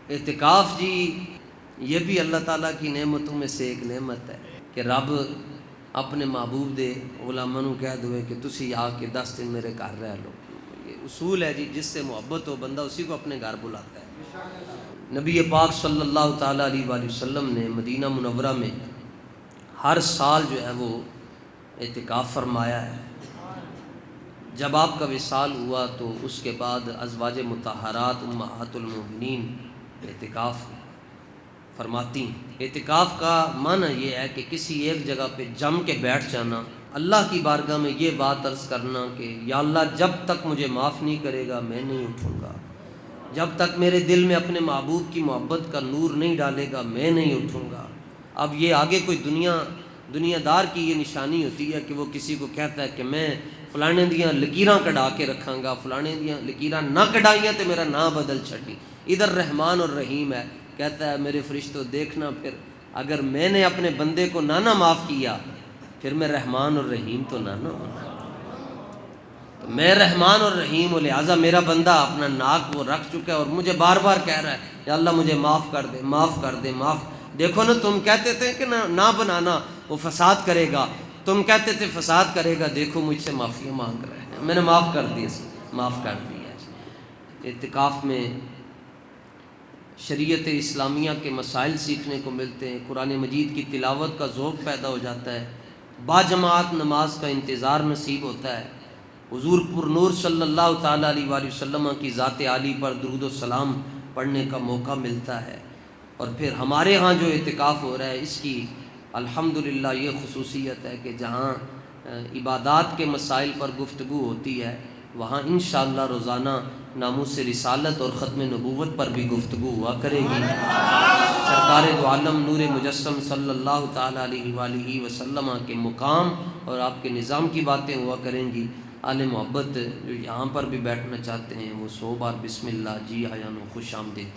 اعتکاف جی یہ بھی اللہ تعالیٰ کی نعمتوں میں سے ایک نعمت ہے کہ رب اپنے محبوب دے غلاموں نو کہہ دوے کہ تسی آ کے 10 دن میرے گھر رہ لو۔ یہ اصول ہے جی، جس سے محبت ہو بندہ اسی کو اپنے گھر بلاتا ہے۔ نبی پاک صلی اللہ تعالیٰ علیہ وآلہ وسلم نے مدینہ منورہ میں ہر سال جو ہے وہ اعتکاف فرمایا ہے۔ جب آپ کا وصال ہوا تو اس کے بعد ازواج مطہرات امہات المومنین اعتکاف فرماتی ہیں۔ اعتکاف کا معنی یہ ہے کہ کسی ایک جگہ پہ جم کے بیٹھ جانا، اللہ کی بارگاہ میں یہ بات عرض کرنا کہ یا اللہ جب تک مجھے معاف نہیں کرے گا میں نہیں اٹھوں گا، جب تک میرے دل میں اپنے محبوب کی محبت کا نور نہیں ڈالے گا میں نہیں اٹھوں گا۔ اب یہ آگے کوئی دنیا دار کی یہ نشانی ہوتی ہے کہ وہ کسی کو کہتا ہے کہ میں فلانے دیاں لکیراں کڑا کے رکھاں گا، فلانے دیاں لکیراں نہ کڑائیاں تو میرا نام بدل چھڈی۔ ادھر رحمان اور رحیم ہے، کہتا ہے میرے فرشتوں دیکھنا پھر اگر میں نے اپنے بندے کو نہ معاف کیا پھر میں رحمان اور رحیم تو نہ ہونا۔ تو میں رحمان اور رحیم ہوں، لہٰذا میرا بندہ اپنا ناک وہ رکھ چکا ہے اور مجھے بار بار کہہ رہا ہے یا اللہ مجھے معاف کر دے، معاف کر دے، معاف۔ دیکھو نا، تم کہتے تھے کہ نہ بنانا، وہ فساد کرے گا، تم کہتے تھے فساد کرے گا، دیکھو مجھ سے معافی مانگ رہے ہیں، میں نے معاف کر دیا، معاف کر دیا۔ اعتکاف میں شریعت اسلامیہ کے مسائل سیکھنے کو ملتے ہیں، قرآن مجید کی تلاوت کا ذوق پیدا ہو جاتا ہے، باجماعت نماز کا انتظار نصیب ہوتا ہے، حضور پر نور صلی اللہ تعالیٰ علیہ وآلہ وسلم کی ذات عالی پر درود و سلام پڑھنے کا موقع ملتا ہے۔ اور پھر ہمارے ہاں جو اعتکاف ہو رہا ہے اس کی الحمدللہ یہ خصوصیت ہے کہ جہاں عبادات کے مسائل پر گفتگو ہوتی ہے وہاں انشاءاللہ روزانہ ناموس رسالت اور ختم نبوت پر بھی گفتگو ہوا کرے گی۔ سرکار دو عالم نور مجسم صلی اللہ تعالیٰ علیہ وآلہ وسلم کے مقام اور آپ کے نظام کی باتیں ہوا کریں گی۔ اہل محبت جو یہاں پر بھی بیٹھنا چاہتے ہیں وہ 100 بار بسم اللہ، جی آیا نو، خوش آمدید۔